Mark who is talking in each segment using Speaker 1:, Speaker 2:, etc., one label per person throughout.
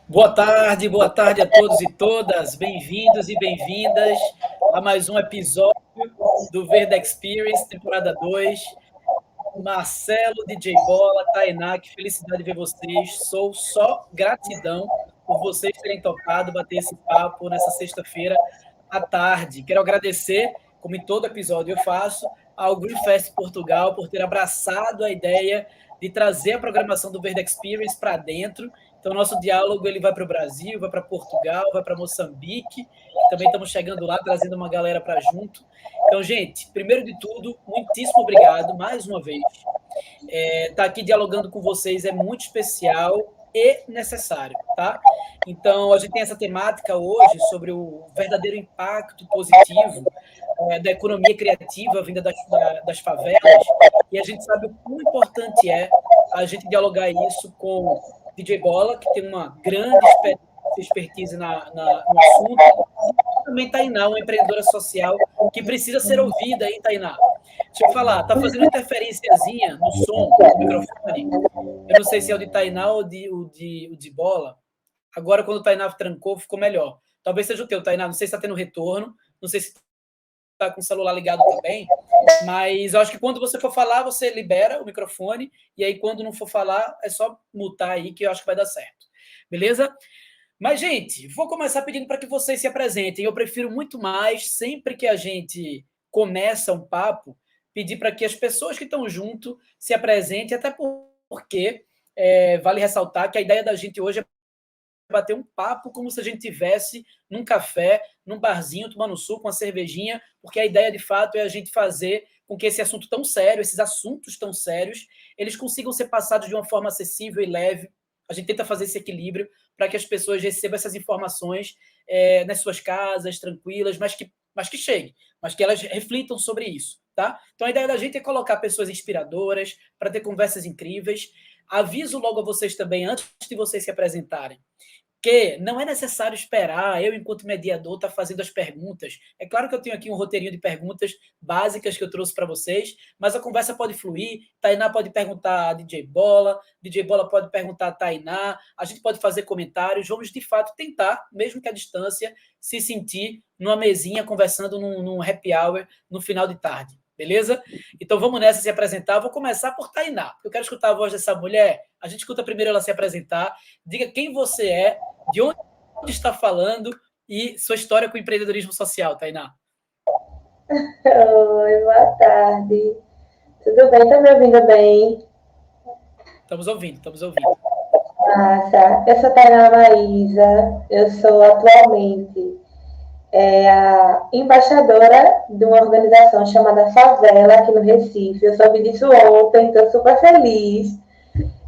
Speaker 1: Boa tarde a todos e todas. Bem-vindos e bem-vindas a mais um episódio do Verde Experience, temporada 2. Marcelo, DJ Bola, Tainá, que felicidade ver vocês. Sou só gratidão por vocês terem topado bater esse papo nessa sexta-feira à tarde. Quero agradecer, como em todo episódio eu faço, ao Greenfest Portugal por ter abraçado a ideia de trazer a programação do Verde Experience para dentro. Então, nosso diálogo ele vai para o Brasil, vai para Portugal, vai para Moçambique, que também estamos chegando lá, trazendo uma galera para junto. Então, gente, primeiro de tudo, muitíssimo obrigado mais uma vez. Estar aqui dialogando com vocês é muito especial e necessário, tá? Então, a gente tem essa temática hoje sobre o verdadeiro impacto positivo da economia criativa vinda das favelas, e a gente sabe o quão importante é a gente dialogar isso com DJ Bola, que tem uma grande expertise no assunto, e também Tainá, uma empreendedora social que precisa ser ouvida, hein, Tainá? Deixa eu falar, tá fazendo interferenciazinha no som do microfone. Eu não sei se é o de Tainá ou o de Bola. Agora, quando o Tainá trancou, ficou melhor. Talvez seja o teu, Tainá. Não sei se está tendo retorno, não sei se está com o celular ligado também, mas eu acho que quando você for falar, você libera o microfone, e aí quando não for falar, é só mutar aí, que eu acho que vai dar certo. Beleza? Mas, gente, vou começar pedindo para que vocês se apresentem. Eu prefiro muito mais, sempre que a gente começa um papo, pedir para que as pessoas que estão junto se apresentem, até porque vale ressaltar que a ideia da gente hoje é bater um papo como se a gente tivesse num café, num barzinho, tomando suco, uma cervejinha, porque a ideia, de fato, é a gente fazer com que esse assunto tão sério, esses assuntos tão sérios, eles consigam ser passados de uma forma acessível e leve. A gente tenta fazer esse equilíbrio para que as pessoas recebam essas informações nas suas casas, tranquilas, mas que cheguem, mas que elas reflitam sobre isso, tá? Então, a ideia da gente é colocar pessoas inspiradoras para ter conversas incríveis. Aviso logo a vocês também, antes de vocês se apresentarem, que não é necessário esperar eu, enquanto mediador, estar fazendo as perguntas. É claro que eu tenho aqui um roteirinho de perguntas básicas que eu trouxe para vocês, mas a conversa pode fluir. Tainá pode perguntar a DJ Bola pode perguntar a Tainá, a gente pode fazer comentários. Vamos, de fato, tentar, mesmo que à distância, se sentir numa mesinha conversando num happy hour no final de tarde. Beleza? Então vamos nessa se apresentar. Vou começar por Tainá. Eu quero escutar a voz dessa mulher. A gente escuta primeiro ela se apresentar. Diga quem você é, de onde está falando e sua história com o empreendedorismo social, Tainá.
Speaker 2: Oi, boa tarde. Tudo bem? Tá me ouvindo bem?
Speaker 1: Estamos ouvindo, estamos ouvindo.
Speaker 2: Massa. Eu sou Tainá Maísa. Eu sou atualmente a embaixadora de uma organização chamada Favela, aqui no Recife. Eu soube disso ontem, estou super feliz.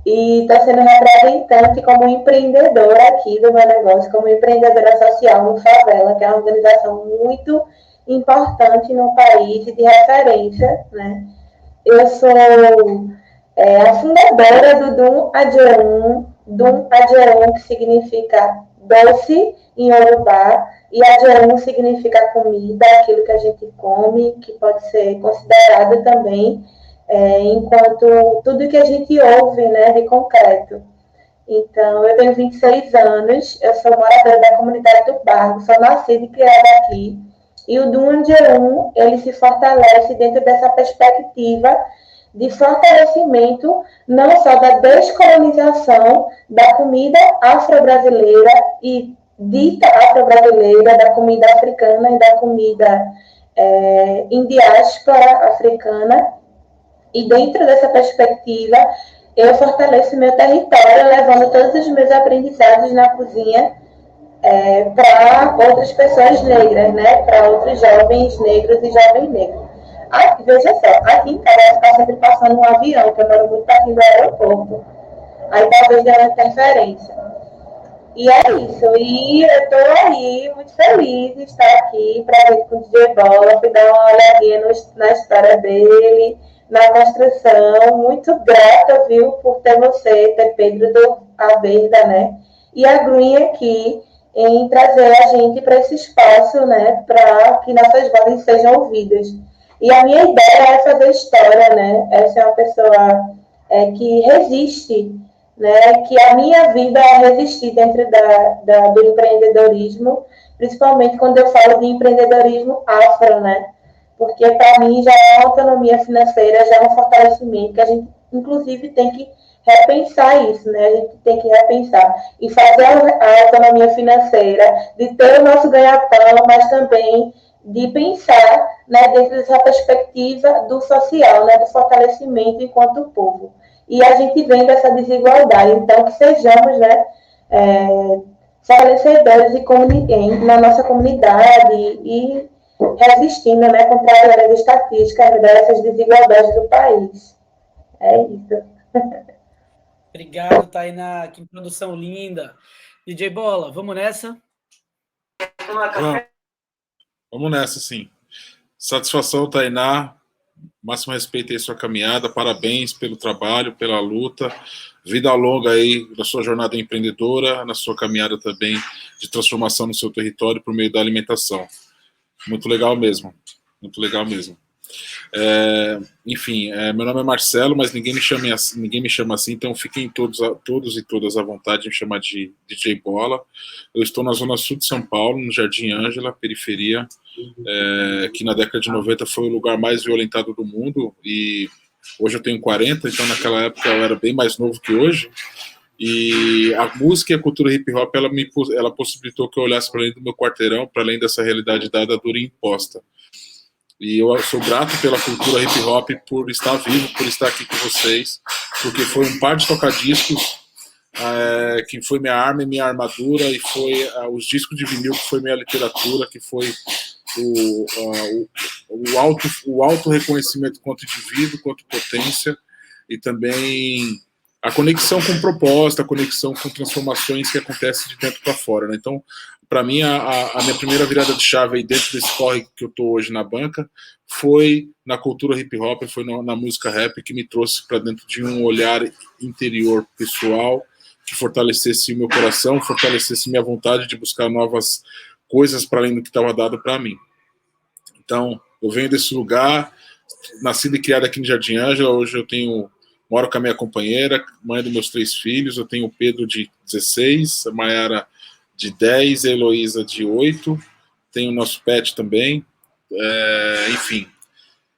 Speaker 2: E estou sendo representante como empreendedora aqui do meu negócio, como empreendedora social no Favela, que é uma organização muito importante no país e de referência, né? Eu sou a fundadora do Dum Adjeum, que significa doce em Yorubá, e Adjeum significa comida, aquilo que a gente come, que pode ser considerado também enquanto tudo que a gente ouve, né, de concreto. Então, eu tenho 26 anos, eu sou moradora da comunidade do Barro, sou nascida e criada aqui. E o Dungeon, ele se fortalece dentro dessa perspectiva de fortalecimento não só da descolonização da comida afro-brasileira e dita afro-brasileira, da comida africana e da comida em diáspora africana. E dentro dessa perspectiva, eu fortaleço meu território, levando todos os meus aprendizados na cozinha para outras pessoas negras, né? Para outros jovens negros e jovens negros. Aqui, veja só, aqui em casa está sempre passando um avião, que eu moro muito perto do aeroporto. Aí talvez dê uma interferência. E é isso. E eu estou aí muito feliz de estar aqui para ver com o DJ Bola, fui dar uma olhadinha na história dele, na construção. Muito grata, viu, por ter você, ter Pedro do Aberda, né? E a Green aqui em trazer a gente para esse espaço, né? Para que nossas vozes sejam ouvidas. E a minha ideia é fazer história, né? Essa é uma pessoa que resiste, né, que a minha vida é resistir dentro do empreendedorismo, principalmente quando eu falo de empreendedorismo afro, né? Porque para mim já é uma autonomia financeira, já é um fortalecimento que a gente, inclusive, tem que repensar isso, né? A gente tem que repensar e fazer a autonomia financeira, de ter o nosso ganha-pão, mas também de pensar, né, dentro dessa perspectiva do social, né, do fortalecimento enquanto povo. E a gente vem dessa desigualdade, então que sejamos, né, fornecedores na nossa comunidade e resistindo, né, contra as estatísticas dessas desigualdades do país. É isso.
Speaker 1: Obrigado, Tainá. Que produção linda. DJ Bola, vamos nessa?
Speaker 3: Vamos nessa, sim. Satisfação, Tainá. Máximo respeito aí à sua caminhada. Parabéns pelo trabalho, pela luta. Vida longa aí na sua jornada empreendedora, na sua caminhada também de transformação no seu território por meio da alimentação. Muito legal mesmo. Muito legal mesmo. Enfim, meu nome é Marcelo, mas ninguém me chama assim, então fiquem todos e todas à vontade de me chamar de DJ Bola. Eu estou na zona sul de São Paulo, no Jardim Ângela, periferia, que na década de 90 foi o lugar mais violentado do mundo, e hoje eu tenho 40, então naquela época eu era bem mais novo que hoje, e a música e a cultura hip hop ela possibilitou que eu olhasse para além do meu quarteirão, para além dessa realidade dada, dura e imposta. E eu sou grato pela cultura hip hop, por estar vivo, por estar aqui com vocês, porque foi um par de tocadiscos que foi minha arma e minha armadura, e foi os discos de vinil que foi minha literatura, que foi o auto reconhecimento quanto indivíduo, quanto potência, e também a conexão com proposta, a conexão com transformações que acontecem de dentro para fora, né? Então, para mim, a minha primeira virada de chave aí dentro desse corre que eu estou hoje na banca foi na cultura hip hop, foi na música rap, que me trouxe para dentro de um olhar interior pessoal, que fortalecesse o meu coração, fortalecesse minha vontade de buscar novas coisas para além do que estava dado para mim. Então, eu venho desse lugar, nascido e criado aqui no Jardim Ângela. Hoje eu moro com a minha companheira, mãe dos meus 3 filhos. Eu tenho o Pedro, de 16, a Mayara, de 10, a Heloísa, de 8. Tenho o nosso pet também. Enfim.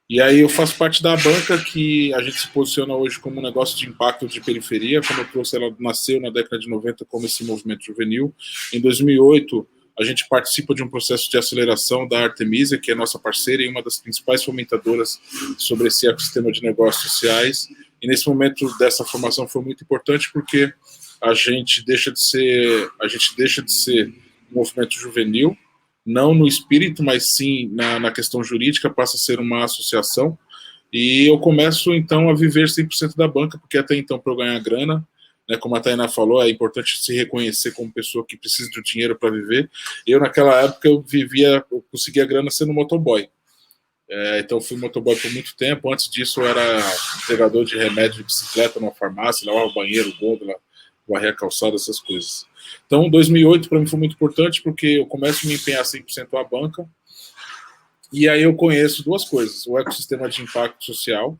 Speaker 3: E aí eu faço parte da banca, que a gente se posiciona hoje como um negócio de impacto de periferia. Como eu trouxe, ela nasceu na década de 90 como esse movimento juvenil. Em 2008, a gente participa de um processo de aceleração da Artemisia, que é nossa parceira e uma das principais fomentadoras sobre esse ecossistema de negócios sociais. E nesse momento dessa formação foi muito importante, porque a gente deixa de ser um movimento juvenil, não no espírito, mas sim na questão jurídica, passa a ser uma associação. E eu começo, então, a viver 100% da banca, porque até então, para eu ganhar grana, né, como a Tainá falou, é importante se reconhecer como pessoa que precisa do dinheiro para viver. Eu, naquela época, eu conseguia grana sendo motoboy. Então, eu fui motoboy por muito tempo. Antes disso, eu era entregador de remédio de bicicleta numa farmácia, lavava banheiro, gôndola, varrer a calçada, essas coisas. Então, 2008 para mim foi muito importante, porque eu começo a me empenhar 100% à banca, e aí eu conheço 2 coisas: o ecossistema de impacto social,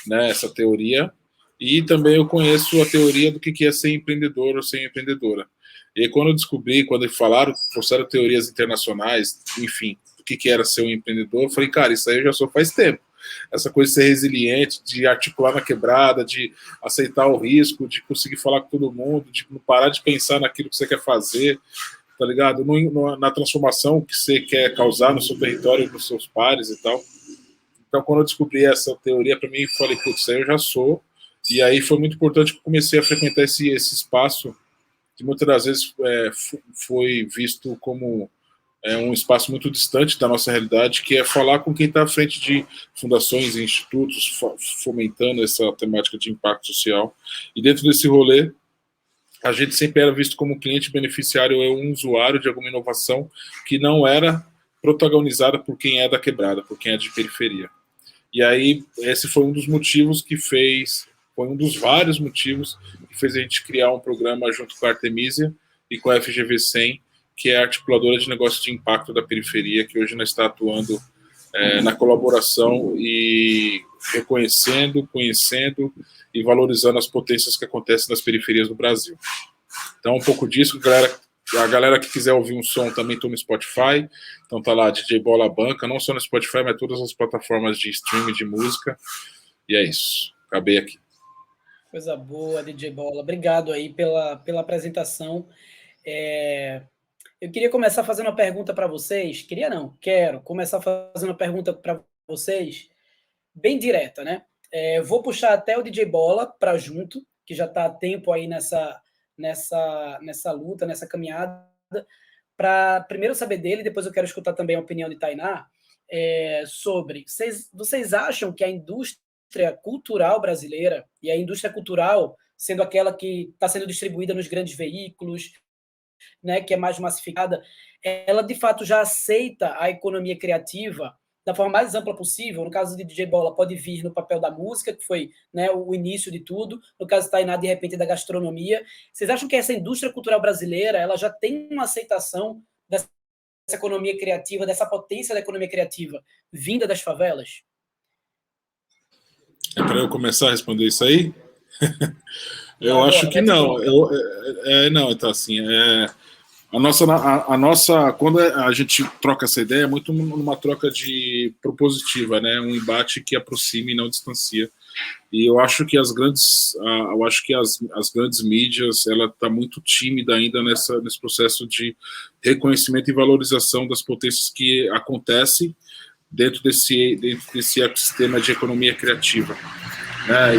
Speaker 3: né, essa teoria, e também eu conheço a teoria do que é ser empreendedor ou ser empreendedora. E aí, quando eu descobri, quando falaram, trouxeram teorias internacionais, enfim, do que era ser um empreendedor, eu falei, cara, isso aí eu já sou faz tempo. Essa coisa de ser resiliente, de articular na quebrada, de aceitar o risco, de conseguir falar com todo mundo, de não parar de pensar naquilo que você quer fazer, tá ligado? Na transformação que você quer causar no seu território, nos seus pares e tal. Então, quando eu descobri essa teoria, para mim, eu falei, putz, isso aí eu já sou. E aí foi muito importante que eu comecei a frequentar esse espaço, que muitas das vezes foi visto como um espaço muito distante da nossa realidade, que é falar com quem está à frente de fundações e institutos, fomentando essa temática de impacto social. E dentro desse rolê, a gente sempre era visto como cliente beneficiário ou um usuário de alguma inovação que não era protagonizada por quem é da quebrada, por quem é de periferia. E aí, esse foi um dos motivos foi um dos vários motivos que fez a gente criar um programa junto com a Artemisia e com a FGV 100, que é a articuladora de negócios de impacto da periferia, que hoje nós está atuando na colaboração e reconhecendo, conhecendo e valorizando as potências que acontecem nas periferias do Brasil. Então, um pouco disso, a galera que quiser ouvir um som também estou no Spotify, então tá lá DJ Bola Banca, não só no Spotify, mas todas as plataformas de streaming de música, e é isso, acabei aqui.
Speaker 1: Coisa boa, DJ Bola, obrigado aí pela apresentação. Eu queria começar fazendo uma pergunta para vocês, quero começar fazendo uma pergunta para vocês, bem direta, né? Vou puxar até o DJ Bola para junto, que já está há tempo aí nessa luta, nessa caminhada, para primeiro saber dele, depois eu quero escutar também a opinião de Tainá, sobre, vocês acham que a indústria cultural brasileira, e a indústria cultural sendo aquela que está sendo distribuída nos grandes veículos, né, que é mais massificada, ela de fato já aceita a economia criativa da forma mais ampla possível? No caso de DJ Bola, pode vir no papel da música, que foi, né, o início de tudo. No caso de Tainá, de repente, da gastronomia. Vocês acham que essa indústria cultural brasileira ela já tem uma aceitação dessa economia criativa, dessa potência da economia criativa vinda das favelas?
Speaker 3: É para eu começar a responder isso aí? Eu acho que não. Não, então assim, a nossa, quando a gente troca essa ideia, é muito numa troca de propositiva, né? Um embate que aproxima e não distancia. E eu acho que as grandes mídias, ela está muito tímida ainda nesse processo de reconhecimento e valorização das potências que acontecem dentro desse ecossistema de economia criativa.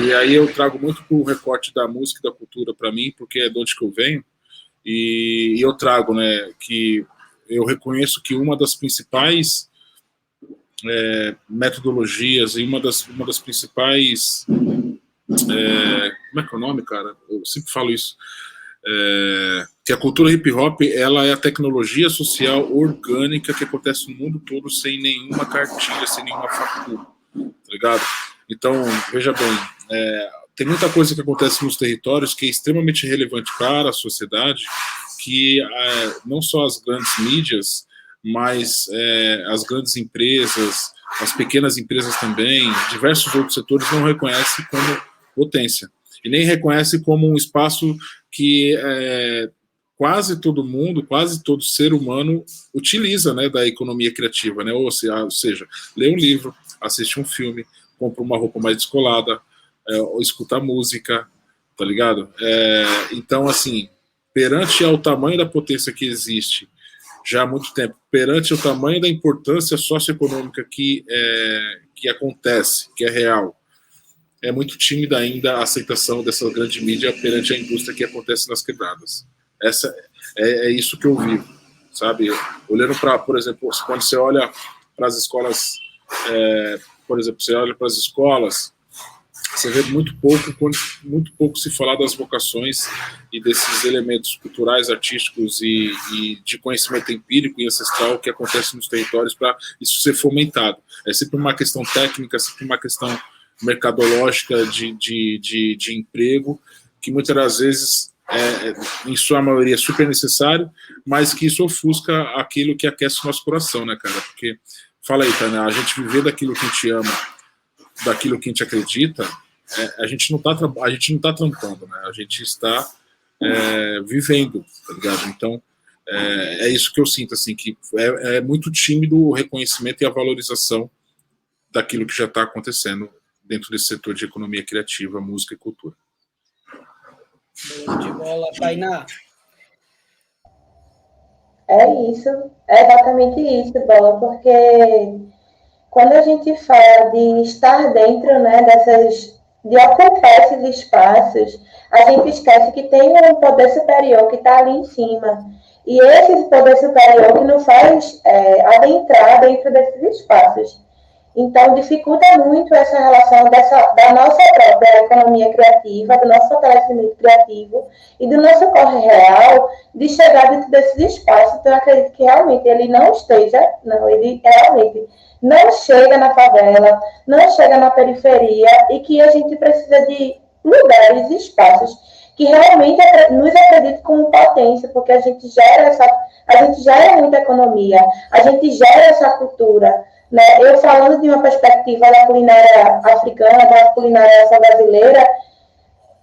Speaker 3: E aí eu trago muito para o recorte da música e da cultura para mim, porque é de onde que eu venho. E eu trago, né, que eu reconheço que uma das principais metodologias e uma das principais como é que é o nome, cara? Eu sempre falo isso, que a cultura hip hop, ela é a tecnologia social orgânica que acontece no mundo todo sem nenhuma cartilha, sem nenhuma fatura, tá ligado? Então, veja bem, tem muita coisa que acontece nos territórios que é extremamente relevante para a sociedade, que não só as grandes mídias, mas as grandes empresas, as pequenas empresas também, diversos outros setores não reconhecem como potência. E nem reconhecem como um espaço que quase todo ser humano utiliza, né, da economia criativa, né? Ou seja, lê um livro, assiste um filme, compra uma roupa mais descolada, ou escuta música, tá ligado? Então, assim, perante ao tamanho da potência que existe já há muito tempo, perante o tamanho da importância socioeconômica que acontece, que é real, é muito tímida ainda a aceitação dessa grande mídia perante a indústria que acontece nas quebradas. É isso que eu vivo, sabe? Olhando para, por exemplo, quando você olha para as escolas, você vê muito pouco se falar das vocações e desses elementos culturais, artísticos e de conhecimento empírico e ancestral que acontece nos territórios para isso ser fomentado. É sempre uma questão técnica, sempre uma questão mercadológica de emprego, que muitas das vezes, em sua maioria, é super necessário, mas que isso ofusca aquilo que aquece o nosso coração, né, cara? Porque, fala aí, Tânia, a gente viver daquilo que a gente ama, daquilo que a gente acredita, a gente não tá trampando, né? A gente está vivendo, tá ligado? Então, é isso que eu sinto, assim, que é muito tímido o reconhecimento e a valorização daquilo que já está acontecendo dentro desse setor de economia criativa, música e cultura.
Speaker 1: De bola, Tainá.
Speaker 2: É isso, é exatamente isso, Bola, porque quando a gente fala de estar dentro, né, de ocupar esses espaços, a gente esquece que tem um poder superior que está ali em cima. E esse poder superior que nos faz adentrar dentro desses espaços. Então, dificulta muito essa relação da nossa própria economia criativa, do nosso fortalecimento criativo e do nosso corre real de chegar dentro desses espaços. Então, eu acredito que realmente ele ele realmente não chega na favela, não chega na periferia e que a gente precisa de lugares e espaços que realmente nos acreditem como potência, porque a gente gera muita economia, a gente gera essa cultura, né? Eu falando de uma perspectiva da culinária africana, da culinária afro-brasileira,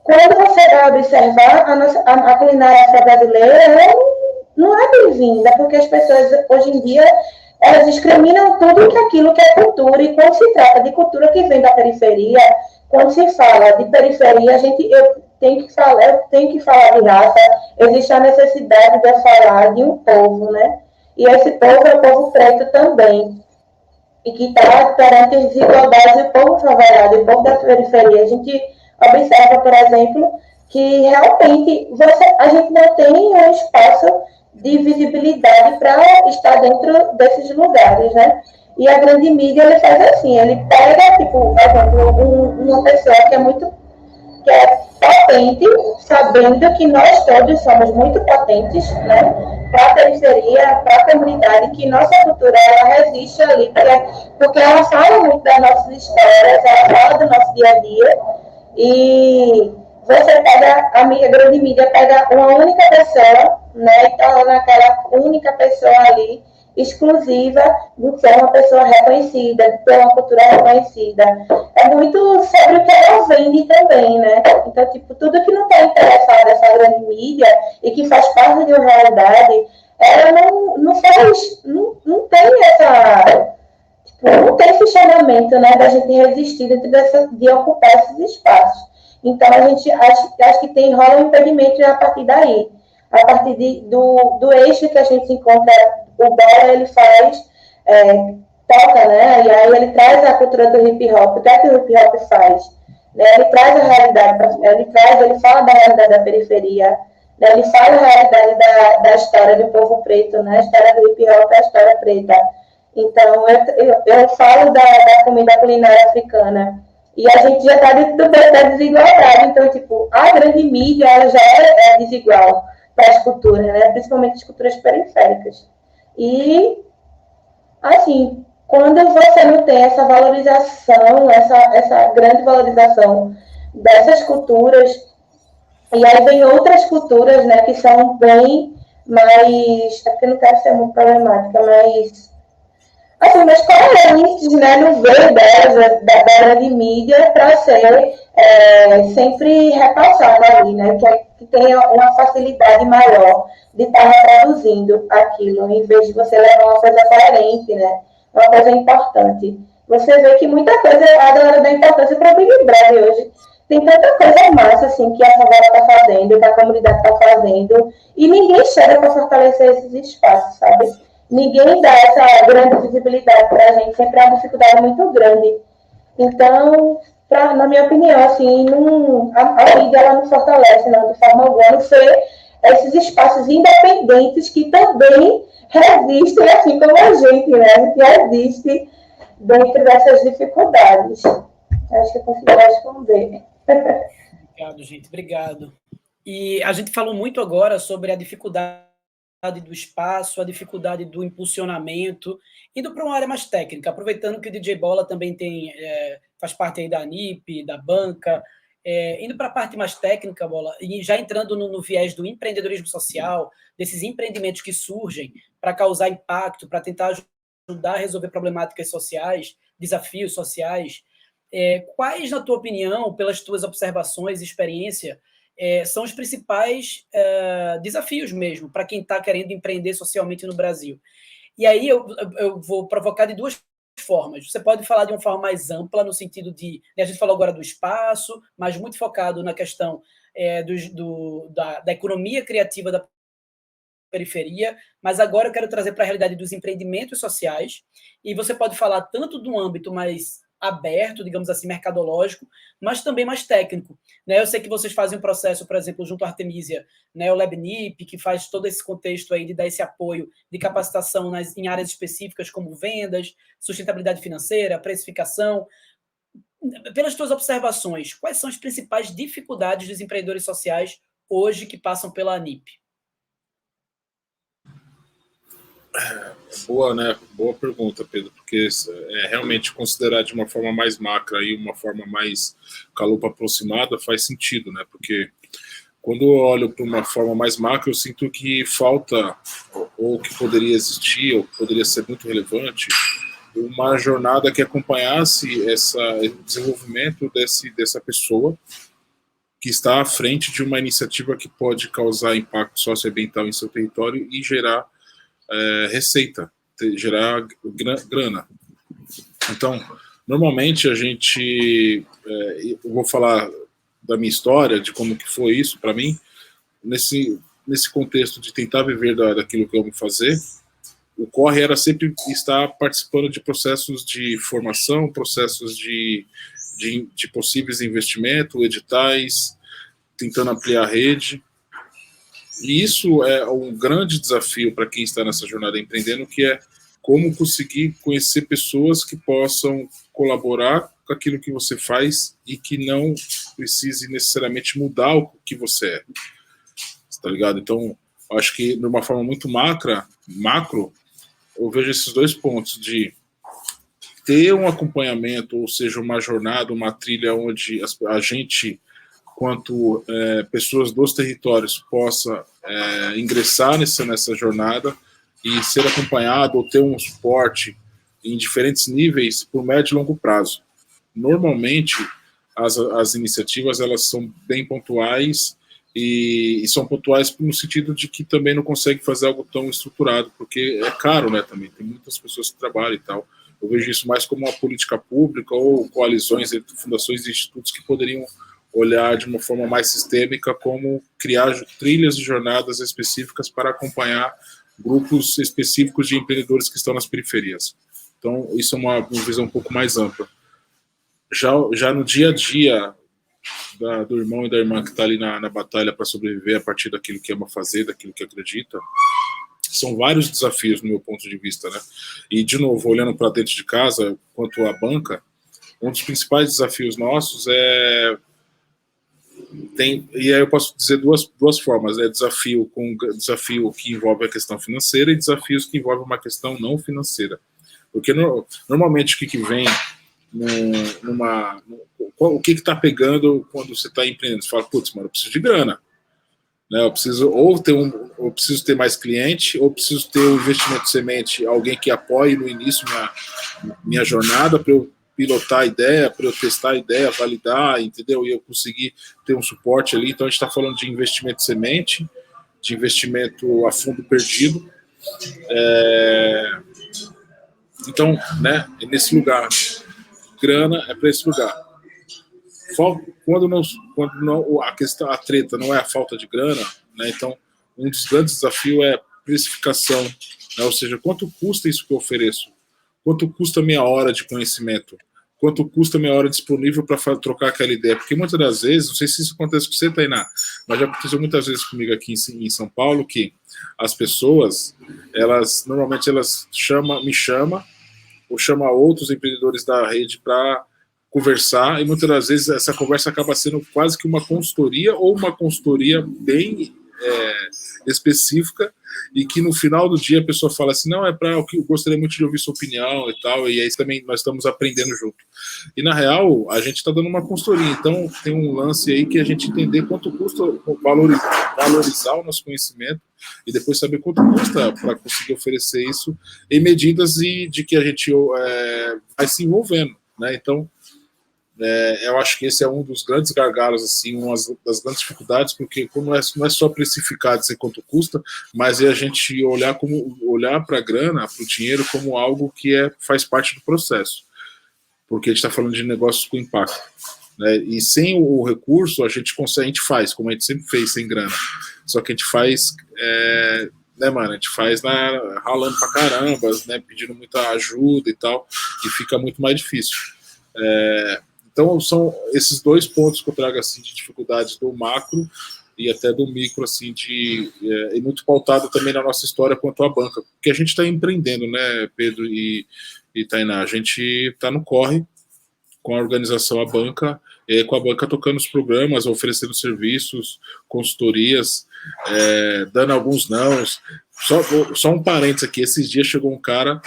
Speaker 2: quando você vai observar, a culinária afro-brasileira não é bem-vinda, porque as pessoas, hoje em dia, elas discriminam tudo aquilo que é cultura, e quando se trata de cultura que vem da periferia, quando se fala de periferia, eu tenho que falar de raça, existe a necessidade de eu falar de um povo, né? E esse povo é o povo preto também, e que está perante as desigualdades do povo favelado, o povo da periferia. A gente observa, por exemplo, que realmente a gente não tem um espaço de visibilidade para estar dentro desses lugares, né? E a grande mídia, ele faz assim, ele pega, tipo, por exemplo, uma pessoa que é potente, sabendo que nós todos somos muito potentes, né? Para a periferia, para a comunidade, que nossa cultura ela resiste ali, porque ela fala muito das nossas histórias, ela fala do nosso dia a dia, e você pega, a grande mídia pega uma única pessoa, né, e tá naquela única pessoa ali, exclusiva de ser uma pessoa reconhecida, de ter uma cultura reconhecida. É muito sobre o que ela vende também, né? Então, tipo, tudo que não está interessado nessa grande mídia e que faz parte de uma realidade, ela não tem essa... Tipo, não tem esse chamamento, né, da gente resistir dentro de ocupar esses espaços. Então, a gente acho que rola um impedimento a partir daí. A partir do eixo que a gente encontra, o Bola, ele toca, né? E aí ele traz a cultura do hip hop, o que é que o hip hop faz? Né? Ele traz a realidade, ele fala da realidade da periferia, né? Ele fala a realidade da história do povo preto, né? A história do hip hop é a história preta. Então, eu falo da comida culinária africana. E a gente já está dentro do peso da desigualdade. Então, tipo, a grande mídia ela já é desigual para as culturas, né? Principalmente as culturas periféricas. E, assim, quando você não tem essa valorização, essa grande valorização dessas culturas, e aí vem outras culturas, né, que são bem mais... É porque eu não quero ser muito problemática, mas... Assim, mas coerentes, né, no ver delas, da grande mídia, para ser sempre repassada ali, né, que tenha uma facilidade maior de estar reproduzindo aquilo, em vez de você levar uma coisa coerente, né, uma coisa importante. Você vê que muita coisa, a galera dá importância para o Big Brother hoje. Tem tanta coisa massa, assim, que a favela está fazendo, que a comunidade está fazendo, e ninguém chega para fortalecer esses espaços, sabe? Ninguém dá essa grande visibilidade para a gente, sempre é uma dificuldade muito grande. Então, na minha opinião, assim, a mídia ela não fortalece, não, de forma alguma, não ser esses espaços independentes que também resistem, assim como a gente, né? Que resiste dentro dessas dificuldades. Acho que eu consegui responder.
Speaker 1: Obrigado, gente, obrigado. E a gente falou muito agora sobre a dificuldade do espaço, a dificuldade do impulsionamento, indo para uma área mais técnica, aproveitando que o DJ Bola também faz parte aí da ANIP, da banca, indo para a parte mais técnica, Bola, e já entrando no viés do empreendedorismo social, desses empreendimentos que surgem para causar impacto, para tentar ajudar a resolver problemáticas sociais, desafios sociais, quais, na tua opinião, pelas tuas observações e experiência, são os principais desafios mesmo para quem está querendo empreender socialmente no Brasil? E aí eu vou provocar de duas formas. Você pode falar de uma forma mais ampla, no sentido de... A gente falou agora do espaço, mas muito focado na questão da economia criativa da periferia, mas agora eu quero trazer para a realidade dos empreendimentos sociais, e você pode falar tanto de um âmbito mais aberto, digamos assim, mercadológico, mas também mais técnico, né? Eu sei que vocês fazem um processo, por exemplo, junto à Artemisia, né, o LabNIP, que faz todo esse contexto aí de dar esse apoio de capacitação em áreas específicas como vendas, sustentabilidade financeira, precificação. Pelas tuas observações, quais são as principais dificuldades dos empreendedores sociais hoje que passam pela ANIP?
Speaker 3: Boa pergunta, Pedro, porque realmente considerar de uma forma mais macra e uma forma mais calupa aproximada faz sentido, né? Porque quando eu olho para uma forma mais macra, eu sinto que falta, ou que poderia existir, ou que poderia ser muito relevante, uma jornada que acompanhasse esse desenvolvimento dessa pessoa que está à frente de uma iniciativa que pode causar impacto socioambiental em seu território e gerar receita, gerar grana. Então, normalmente a gente, eu vou falar da minha história, de como que foi isso para mim, nesse contexto de tentar viver daquilo que eu amo fazer. O corre era sempre estar participando de processos de formação, processos de possíveis investimentos, editais, tentando ampliar a rede. E isso é um grande desafio para quem está nessa jornada empreendendo, que é como conseguir conhecer pessoas que possam colaborar com aquilo que você faz e que não precise necessariamente mudar o que você é. Tá ligado? Então, acho que de uma forma muito macro, eu vejo esses dois pontos de ter um acompanhamento, ou seja, uma jornada, uma trilha onde a gente, quanto pessoas dos territórios, possa ingressar nessa jornada e ser acompanhado ou ter um suporte em diferentes níveis por médio e longo prazo. Normalmente, as iniciativas elas são bem pontuais e são pontuais no sentido de que também não consegue fazer algo tão estruturado, porque é caro, né, também, tem muitas pessoas que trabalham e tal. Eu vejo isso mais como uma política pública ou coalizões entre fundações e institutos que poderiam olhar de uma forma mais sistêmica como criar trilhas de jornadas específicas para acompanhar grupos específicos de empreendedores que estão nas periferias. Então, isso é uma visão um pouco mais ampla. Já no dia a dia do irmão e da irmã que está ali na batalha para sobreviver a partir daquilo que ama fazer, daquilo que acredita, são vários desafios no meu ponto de vista, né? E, de novo, olhando para dentro de casa, quanto à banca, um dos principais desafios nossos e aí eu posso dizer duas formas, né? Desafio que envolve a questão financeira e desafios que envolvem uma questão não financeira. Porque normalmente o que vem o que está pegando quando você está empreendendo? Você fala, putz, mano, eu preciso de grana. Né? Eu preciso ter mais cliente, ou preciso ter um investimento de semente, alguém que apoie no início minha jornada para eu pilotar a ideia, para eu testar a ideia, validar, entendeu? E eu conseguir ter um suporte ali. Então a gente está falando de investimento de semente, de investimento a fundo perdido. Então, né, é nesse lugar. Grana é para esse lugar. Quando não a treta não é a falta de grana, né, então um dos grandes desafios é precificação, né, ou seja, quanto custa isso que eu ofereço? Quanto custa minha hora de conhecimento? Quanto custa minha hora disponível para trocar aquela ideia? Porque muitas das vezes, não sei se isso acontece com você, Tainá, mas já aconteceu muitas vezes comigo aqui em São Paulo, que as pessoas, normalmente me chamam ou chama outros empreendedores da rede para conversar, e muitas das vezes essa conversa acaba sendo quase que uma consultoria, ou uma consultoria bem específica, e que no final do dia a pessoa fala assim, não, eu gostaria muito de ouvir sua opinião e tal, e aí também nós estamos aprendendo junto. E na real, a gente está dando uma consultoria, então tem um lance aí que a gente entender quanto custa valorizar o nosso conhecimento, e depois saber quanto custa para conseguir oferecer isso em medidas de que a gente vai se envolvendo, né? Então, eu acho que esse é um dos grandes gargalos, assim, uma das grandes dificuldades, porque não é só precificar, dizer quanto custa, mas é a gente olhar para a grana, para o dinheiro, como algo que faz parte do processo, porque a gente está falando de negócios com impacto, né? E sem o recurso a gente faz, como a gente sempre fez, sem grana, só que a gente faz, né, mano, a gente faz ralando pra caramba, né, pedindo muita ajuda e tal, e fica muito mais difícil. Então, são esses dois pontos que eu trago, assim, de dificuldades do macro e até do micro, assim, e muito pautado também na nossa história quanto à banca, porque a gente está empreendendo, né, Pedro e Tainá, a gente está no corre com a organização A Banca, com a banca tocando os programas, oferecendo serviços, consultorias, dando alguns nãos. Só um parênteses aqui, esses dias chegou um cara,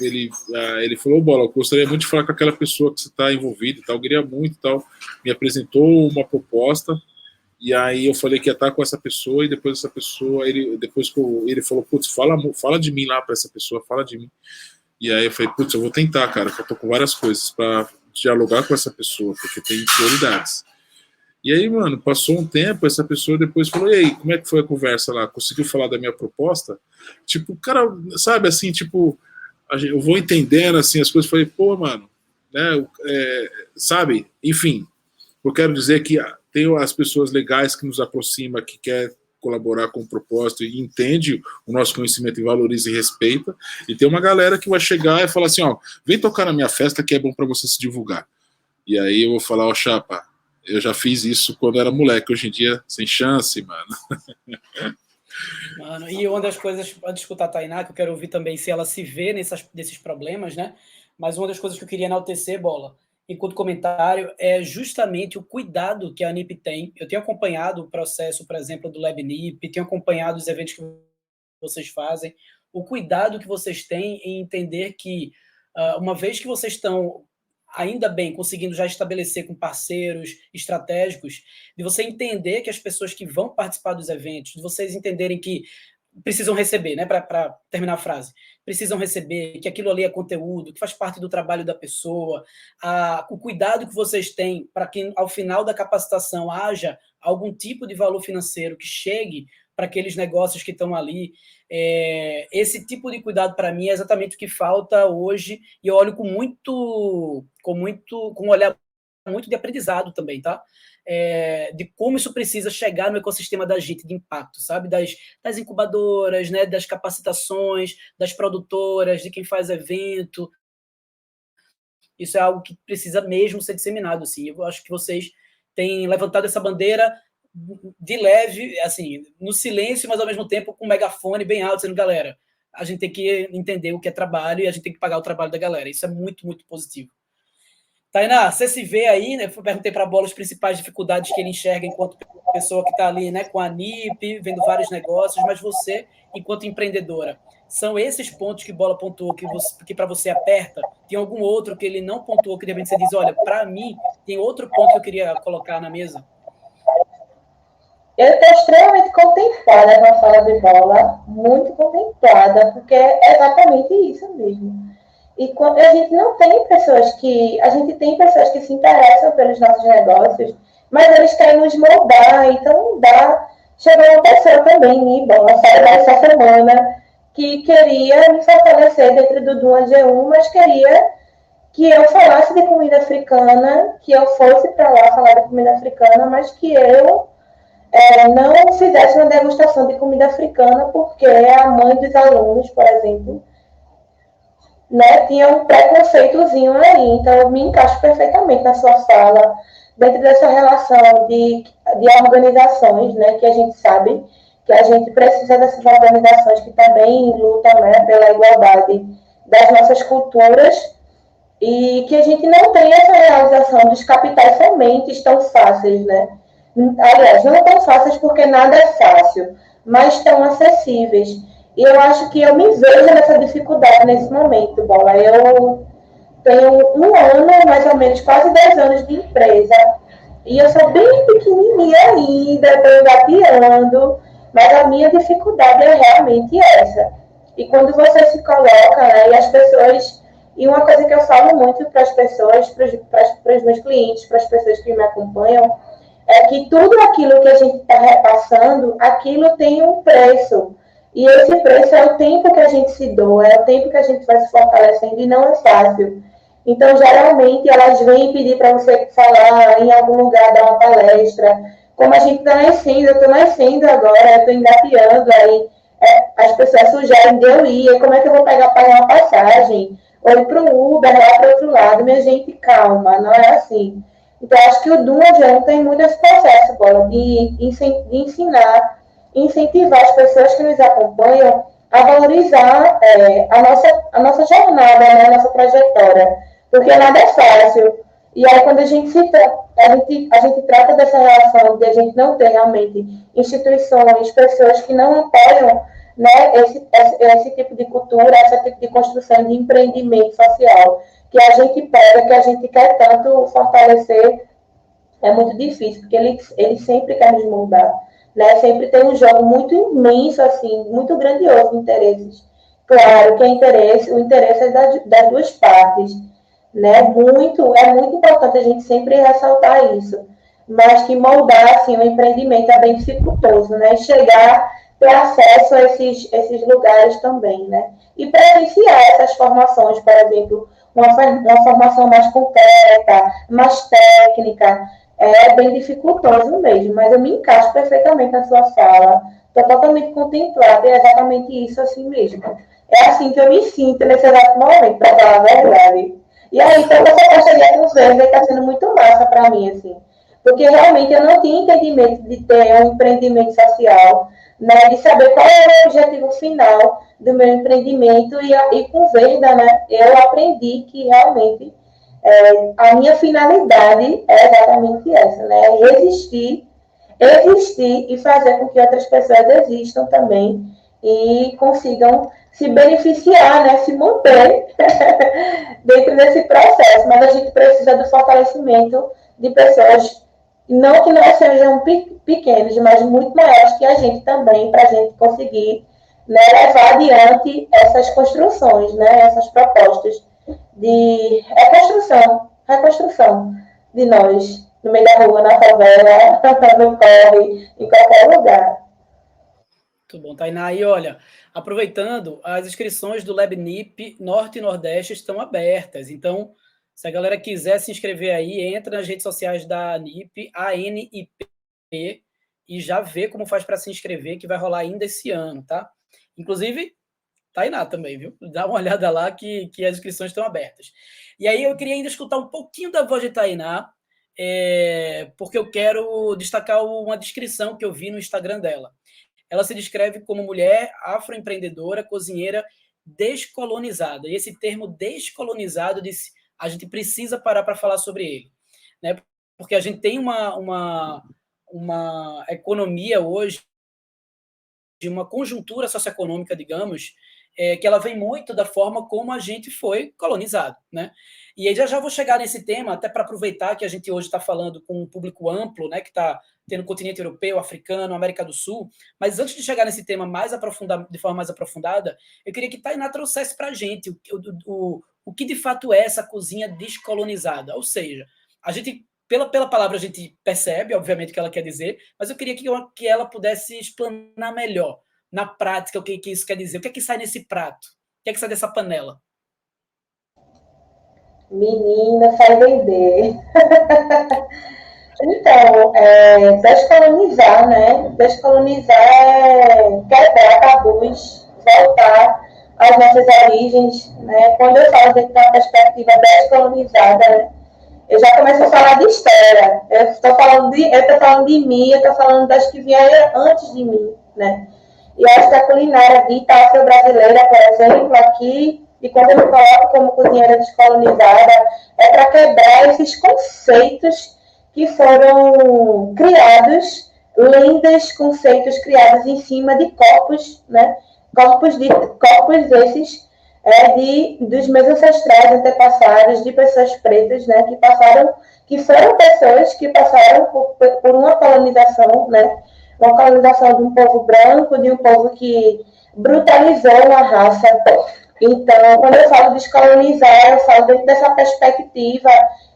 Speaker 3: ele falou, Bola, eu gostaria muito de falar com aquela pessoa que você está envolvido e tal, eu queria muito e tal, me apresentou uma proposta, e aí eu falei que ia estar com essa pessoa, e depois essa pessoa, ele falou, putz, fala de mim lá para essa pessoa, fala de mim. E aí eu falei, putz, eu vou tentar, cara, que eu tô com várias coisas para dialogar com essa pessoa, porque tem prioridades. E aí, mano, passou um tempo, essa pessoa depois falou, e aí, como é que foi a conversa lá? Conseguiu falar da minha proposta? Tipo, cara, sabe, assim, tipo, eu vou entendendo, assim, as coisas, falei, pô, mano, né, sabe, enfim, eu quero dizer que tem as pessoas legais que nos aproximam, que quer colaborar com o propósito e entende o nosso conhecimento e valoriza e respeita, e tem uma galera que vai chegar e falar assim, ó, vem tocar na minha festa que é bom para você se divulgar. E aí eu vou falar, ó, chapa, eu já fiz isso quando era moleque, hoje em dia sem chance, mano.
Speaker 1: Mano, e uma das coisas, antes de escutar a Tainá, que eu quero ouvir também se ela se vê nesses problemas, né? Mas uma das coisas que eu queria enaltecer, Bola, enquanto comentário, é justamente o cuidado que a NIP tem. Eu tenho acompanhado o processo, por exemplo, do Lab NIP, tenho acompanhado os eventos que vocês fazem, o cuidado que vocês têm em entender que, uma vez que vocês estão, ainda bem, conseguindo já estabelecer com parceiros estratégicos, de você entender que as pessoas que vão participar dos eventos, de vocês entenderem que precisam receber, né, para terminar a frase, precisam receber, que aquilo ali é conteúdo, que faz parte do trabalho da pessoa, o cuidado que vocês têm para que ao final da capacitação haja algum tipo de valor financeiro que chegue para aqueles negócios que estão ali. Esse tipo de cuidado, para mim, é exatamente o que falta hoje, e eu olho com um olhar muito de aprendizado também, tá? De como isso precisa chegar no ecossistema da JIT de impacto, sabe? Das incubadoras, né? Das capacitações, das produtoras, de quem faz evento. Isso é algo que precisa mesmo ser disseminado, assim. Eu acho que vocês têm levantado essa bandeira de leve, assim, no silêncio, mas ao mesmo tempo com um megafone bem alto, dizendo, galera, a gente tem que entender o que é trabalho e a gente tem que pagar o trabalho da galera. Isso é muito, muito positivo. Tainá, você se vê aí, né? Eu perguntei para a Bola as principais dificuldades que ele enxerga enquanto pessoa que está ali, né, com a NIP, vendo vários negócios, mas você, enquanto empreendedora, são esses pontos que Bola pontuou que para você aperta? Tem algum outro que ele não pontuou que de repente você diz, olha, para mim, tem outro ponto que eu queria colocar na mesa?
Speaker 2: Eu estou extremamente contemplada com a fala de Bola, muito contemplada, porque é exatamente isso mesmo. E quando a gente não tem pessoas que... A gente tem pessoas que se interessam pelos nossos negócios, mas eles querem nos moldar, então não dá. Chegou uma pessoa também, Bola, essa semana, que queria me fortalecer dentro do Duma G1, mas queria que eu falasse de comida africana, que eu fosse para lá falar de comida africana, mas que eu não fizesse uma degustação de comida africana, porque a mãe dos alunos, por exemplo, né, tinha um preconceitozinho aí. Então, eu me encaixo perfeitamente na sua fala, dentro dessa relação de organizações, né, que a gente sabe que a gente precisa dessas organizações que também lutam, né, pela igualdade das nossas culturas, e que a gente não tem essa realização dos capitais sementes tão fáceis, né? Aliás, não tão fáceis porque nada é fácil, mas tão acessíveis. E eu acho que eu me vejo nessa dificuldade nesse momento, Bola. Eu tenho 1 ano, mais ou menos, quase 10 anos de empresa, e eu sou bem pequenininha ainda, estou engateando, mas a minha dificuldade é realmente essa. E quando você se coloca, né, e as pessoas... E uma coisa que eu falo muito para as pessoas, para os meus clientes, para as pessoas que me acompanham, é que tudo aquilo que a gente está repassando, aquilo tem um preço. E esse preço é o tempo que a gente se doa, é o tempo que a gente vai se fortalecendo, e não é fácil. Então, geralmente, elas vêm pedir para você falar em algum lugar, dar uma palestra. Como a gente está nascendo, eu estou nascendo agora, eu estou engateando, aí as pessoas sugerem de eu ir, como é que eu vou pagar uma passagem? Ou ir para o Uber, lá para o outro lado. Minha gente, calma, não é assim. Então, acho que o Duma G1 tem muito esse processo, Bola, de ensinar, incentivar as pessoas que nos acompanham a valorizar a nossa jornada, né, a nossa trajetória, porque nada é fácil. E aí, quando a gente trata dessa relação de a gente não ter realmente instituições, pessoas que não apoiam, né, esse tipo de cultura, esse tipo de construção de empreendimento social, que a gente pega, que a gente quer tanto fortalecer, é muito difícil, porque ele sempre quer nos moldar, né? Sempre tem um jogo muito imenso, assim, muito grandioso de interesses. Claro que o interesse é das duas partes, né? É muito importante a gente sempre ressaltar isso, mas que moldar assim, o empreendimento é bem dificultoso, né? Chegar, ter acesso a esses lugares também, né? E presenciar essas formações, por exemplo, uma formação mais concreta, mais técnica, é bem dificultoso mesmo, mas eu me encaixo perfeitamente na sua fala, estou totalmente contemplada, e é exatamente isso assim mesmo. É assim que eu me sinto nesse exato momento, para falar a verdade. E aí, então, essa parceria com o Verde está sendo muito massa para mim, assim. Porque realmente eu não tinha entendimento de ter um empreendimento social, né? De saber qual era o objetivo final do meu empreendimento. E com o Verde, né? Eu aprendi que realmente a minha finalidade é exatamente essa, né? Existir e fazer com que outras pessoas existam também e consigam se beneficiar, né, se manter dentro desse processo. Mas a gente precisa do fortalecimento de pessoas, não que nós sejam pequenos, mas muito maiores que a gente também, para a gente conseguir, né, levar adiante essas construções, né, essas propostas de reconstrução de nós, no meio da rua, na favela, no corre, em qualquer lugar.
Speaker 1: Muito bom, Tainá. E olha, aproveitando, as inscrições do LabNIP Norte e Nordeste estão abertas. Então, se a galera quiser se inscrever aí, entra nas redes sociais da ANIP, ANIP, e já vê como faz para se inscrever, que vai rolar ainda esse ano, tá? Inclusive, Tainá também, viu? Dá uma olhada lá que as inscrições estão abertas. E aí eu queria ainda escutar um pouquinho da voz de Tainá, porque eu quero destacar uma descrição que eu vi no Instagram dela. Ela se descreve como mulher afroempreendedora, cozinheira descolonizada. E esse termo descolonizado, a gente precisa parar para falar sobre ele, né? Porque a gente tem uma economia hoje, de uma conjuntura socioeconômica, digamos, que ela vem muito da forma como a gente foi colonizado, né? E aí já vou chegar nesse tema, até para aproveitar que a gente hoje está falando com um público amplo, né, que está tendo o continente europeu, africano, América do Sul, mas antes de chegar nesse tema de forma mais aprofundada, eu queria que Tainá trouxesse para a gente o que de fato é essa cozinha descolonizada, ou seja, a gente, pela palavra a gente percebe, obviamente, o que ela quer dizer, mas eu queria que ela pudesse explanar melhor, na prática, o que isso quer dizer, o que é que sai nesse prato, o que é que sai dessa panela?
Speaker 2: Menina, sai vender. Então, descolonizar, né? Descolonizar é quebrar tabus, voltar às nossas origens, né? Quando eu falo dentro da perspectiva descolonizada, né? Eu já começo a falar de história. Eu estou falando de mim, eu estou falando das que vieram antes de mim, né? E acho que a culinária dita afro-brasileira, por exemplo, aqui, e quando eu me coloco como cozinheira descolonizada, é para quebrar esses conceitos que foram criados, lindos conceitos criados em cima de corpos, né? Corpos esses dos meus ancestrais, antepassados, de pessoas pretas, né? Que foram pessoas que passaram por uma colonização, né? Uma colonização de um povo branco, de um povo que brutalizou uma raça. Então, quando eu falo descolonizar, eu falo dentro dessa perspectiva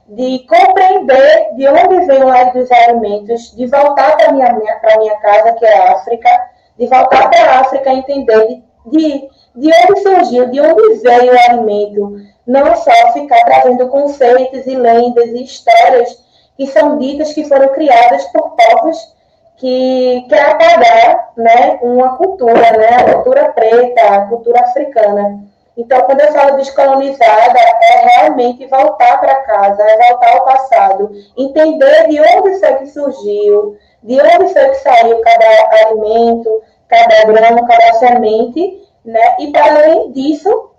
Speaker 2: de compreender de onde vem o lado dos alimentos, de voltar para a minha casa, que é a África, de voltar para a África e entender de onde surgiu, de onde veio o alimento, não só ficar trazendo conceitos e lendas e histórias que são ditas, que foram criadas por povos que querem apagar, né, uma cultura, né, a cultura preta, a cultura africana. Então, quando eu falo descolonizada, é realmente voltar para casa, é voltar ao passado, entender de onde foi que surgiu, de onde foi que saiu cada alimento, cada grão, cada semente, né? E, para além disso,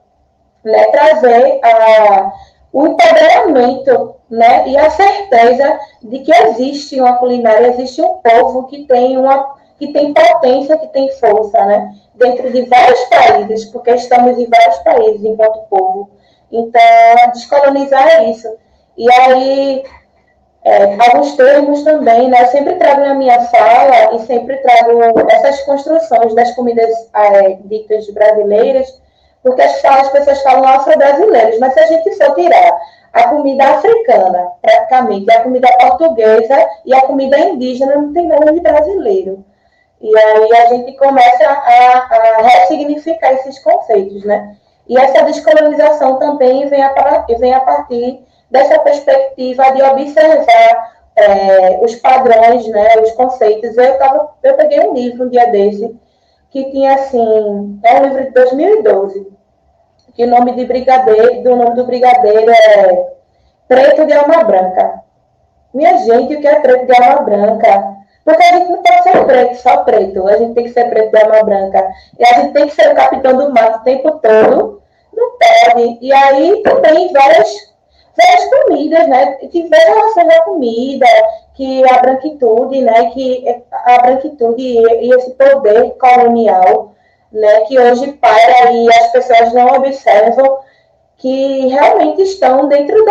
Speaker 2: né, trazer o empoderamento, né, e a certeza de que existe uma culinária, existe um povo que tem potência, que tem força, né, dentro de vários países, porque estamos em vários países enquanto povo. Então, descolonizar é isso. E aí, alguns termos também, né, eu sempre trago na minha fala e sempre trago essas construções das comidas ditas brasileiras, porque as pessoas falam afro-brasileiros, mas se a gente for tirar a comida africana, praticamente, a comida portuguesa e a comida indígena, não tem nada de brasileiro. E aí a gente começa a ressignificar esses conceitos, né? E essa descolonização também vem a partir dessa perspectiva de observar os padrões, né, os conceitos. Eu peguei um livro um dia desse, que tinha assim, é um livro de 2012, que o nome do brigadeiro é Preto de Alma Branca. Minha gente, o que é preto de alma branca? Porque a gente não pode ser preto, só preto. A gente tem que ser preto de alma branca. E a gente tem que ser o capitão do mato o tempo todo. Não pode. E aí também várias comidas, né? Que várias relações à comida, que a branquitude, né? Que a branquitude e esse poder colonial, né? Que hoje paira e as pessoas não observam, que realmente estão dentro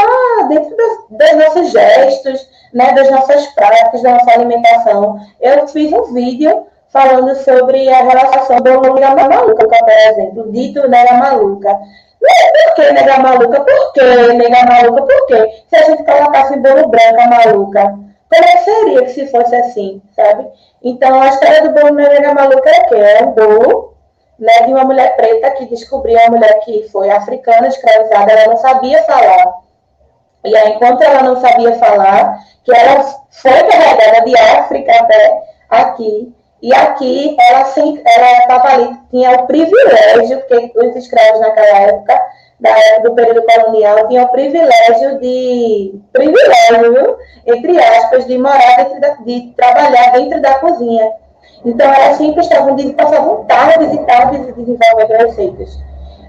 Speaker 2: dos nossos gestos, né, das nossas práticas, da nossa alimentação. Eu fiz um vídeo falando sobre a relação do nega maluca, por exemplo, dito nega maluca. Por que nega maluca? Por que nega maluca? Por quê? Se a gente colocasse bolo branca maluca, como é que seria que se fosse assim, sabe? Então, a história do bolo nega maluca é o quê? É um bolo, né, de uma mulher preta que descobriu uma mulher que foi africana, escravizada, ela não sabia falar. E aí, enquanto ela não sabia falar, que ela foi carregada de África até aqui, e aqui ela estava ali, tinha o privilégio, porque os escravos naquela época, do período colonial, tinham o privilégio, entre aspas, de morar de trabalhar dentro da cozinha. Então, elas sempre passavam tardes e tardes desenvolvendo receitas.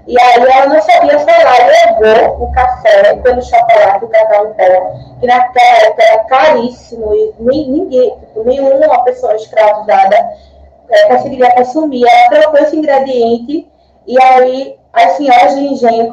Speaker 2: E aí ela não sabia falar, levou o café pelo chocolate, o cacau em pó, que naquela época era caríssimo, e nenhuma pessoa escravizada conseguiria consumir. Ela trocou esse ingrediente, e aí as senhoras de engenho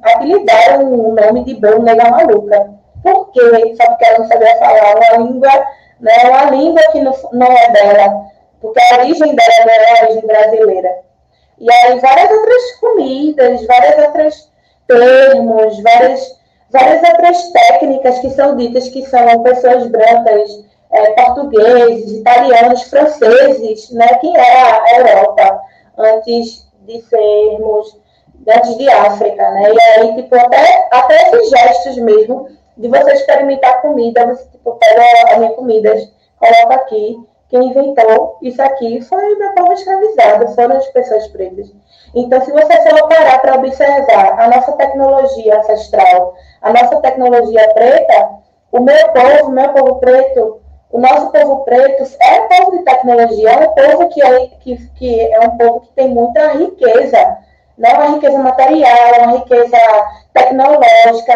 Speaker 2: apelidaram o nome de bolo nega maluca. Por quê? Só porque ela não sabia falar uma língua, né, uma língua que não é dela, porque a origem dela não é a origem brasileira. E aí várias outras comidas, vários outros termos, várias outras técnicas que são ditas, que são pessoas brancas, portugueses, italianos, franceses, né? Quem era a Europa antes de África, né? E aí, tipo, até esses gestos mesmo, de você experimentar comida, você, tipo, pega a minha comida, coloca aqui. Quem inventou isso aqui foi meu povo escravizado, foram as pessoas pretas. Então, se você for parar para observar a nossa tecnologia ancestral, a nossa tecnologia preta, o nosso povo preto é um povo de tecnologia, é um povo que é um povo que tem muita riqueza, não é uma riqueza material, é uma riqueza tecnológica.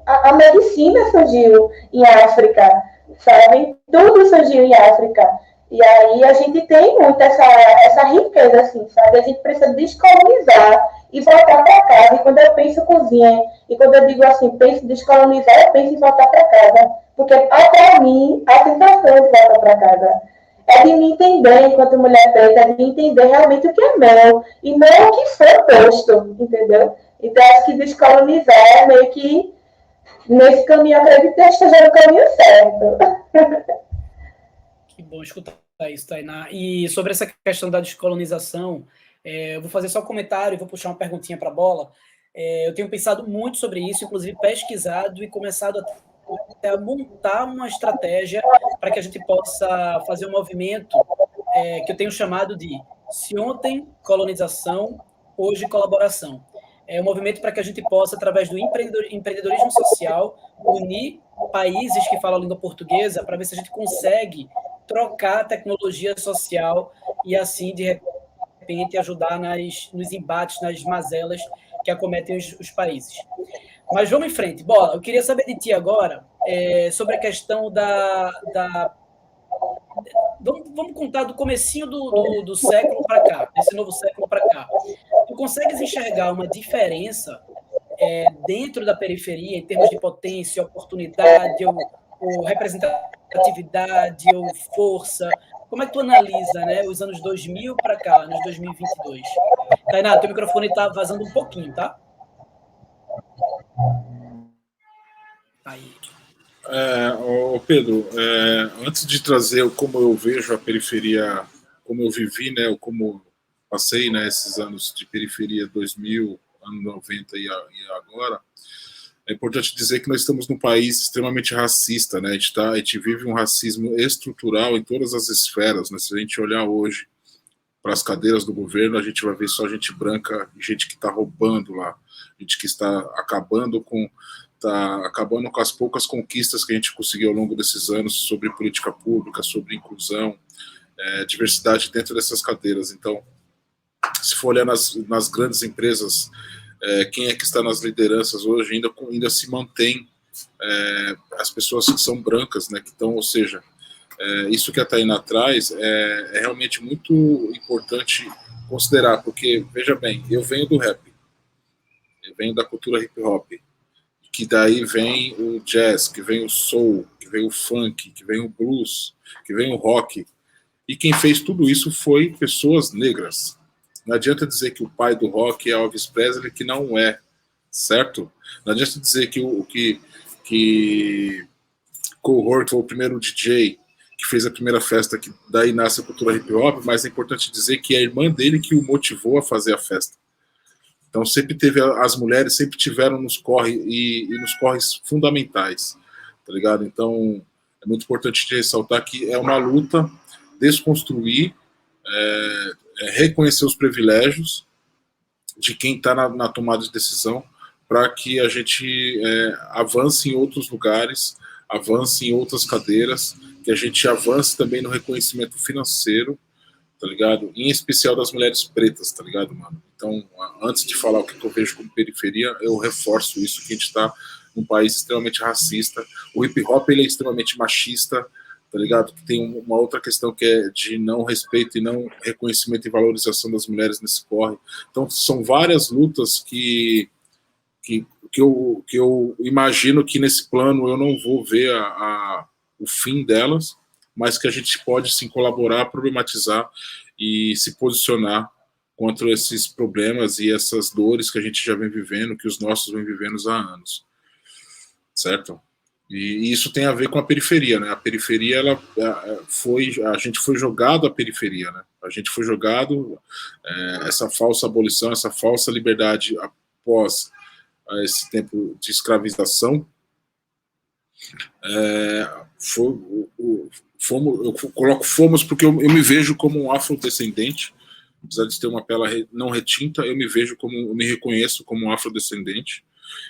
Speaker 2: A medicina surgiu em África, sabe? Tudo surgiu em África. E aí a gente tem muito essa riqueza, assim, sabe? A gente precisa descolonizar e voltar para casa. E quando eu penso cozinha, e quando eu digo assim, penso em descolonizar, eu penso em voltar para casa. Porque, para mim, a sensação de voltar para casa é de me entender enquanto mulher preta, é de entender realmente o que é meu, e não o que foi posto, entendeu? Então, acho que descolonizar é meio que nesse caminho, acredito que esteja no caminho certo.
Speaker 1: Que bom escutar isso, Tainá. E sobre essa questão da descolonização, eu vou fazer só um comentário e vou puxar uma perguntinha para a bola. Eu tenho pensado muito sobre isso, inclusive pesquisado e começado a montar uma estratégia para que a gente possa fazer um movimento que eu tenho chamado de Se Ontem Colonização, Hoje Colaboração. É um movimento para que a gente possa, através do empreendedorismo social, unir países que falam a língua portuguesa para ver se a gente consegue trocar a tecnologia social e assim, de repente, ajudar nos embates, nas mazelas que acometem os países. Mas vamos em frente. Bola, eu queria saber de ti agora sobre a questão Vamos contar do comecinho do século para cá, desse novo século para cá. Tu consegues enxergar uma diferença dentro da periferia, em termos de potência, oportunidade, ou representatividade, ou força? Como é que tu analisa, né, os anos 2000 para cá, anos 2022? Tainá, teu microfone está vazando um pouquinho, tá? Aí.
Speaker 3: Pedro, antes de trazer como eu vejo a periferia, como eu vivi, né, como passei, né, esses anos de periferia 2000, anos 90 e agora, é importante dizer que nós estamos num país extremamente racista, né? A gente vive um racismo estrutural em todas as esferas, né? Se a gente olhar hoje para as cadeiras do governo, a gente vai ver só gente branca, gente que está roubando lá, gente que está acabando com as poucas conquistas que a gente conseguiu ao longo desses anos sobre política pública, sobre inclusão, diversidade dentro dessas cadeiras. Então, se for olhar nas grandes empresas, quem é que está nas lideranças hoje ainda se mantém as pessoas que são brancas, né? Que estão, ou seja, isso que a Tainá traz é realmente muito importante considerar, porque, veja bem, eu venho do rap, eu venho da cultura hip hop, que daí vem o jazz, que vem o soul, que vem o funk, que vem o blues, que vem o rock, e quem fez tudo isso foi pessoas negras. Não adianta dizer que o pai do rock é Elvis Presley, que não é, certo? Não adianta dizer que Cole Horton foi o primeiro DJ que fez a primeira festa, que daí nasce a cultura hip hop, mas é importante dizer que é a irmã dele que o motivou a fazer a festa. Então sempre teve, as mulheres sempre tiveram nos corres e nos corres fundamentais, tá ligado? Então é muito importante de ressaltar que é uma luta desconstruir, reconhecer os privilégios de quem está na tomada de decisão, para que a gente avance em outros lugares, avance em outras cadeiras, que a gente avance também no reconhecimento financeiro, tá ligado? Em especial das mulheres pretas, tá ligado, mano? Então, antes de falar o que eu vejo como periferia, eu reforço isso, que a gente está num país extremamente racista. O hip hop, ele é extremamente machista, tá ligado? Que tem uma outra questão que é de não respeito e não reconhecimento e valorização das mulheres nesse corre. Então, são várias lutas que eu imagino que nesse plano eu não vou ver o fim delas, mas que a gente pode sim colaborar, problematizar e se posicionar contra esses problemas e essas dores que a gente já vem vivendo, que os nossos vêm vivendo há anos, certo? E isso tem a ver com a periferia, né? A periferia, a gente foi jogado à periferia, né? A gente foi jogado essa falsa abolição, essa falsa liberdade após esse tempo de escravização. Eu coloco fomos porque eu me vejo como um afrodescendente, apesar de ter uma pele não retinta, eu me reconheço como um afrodescendente.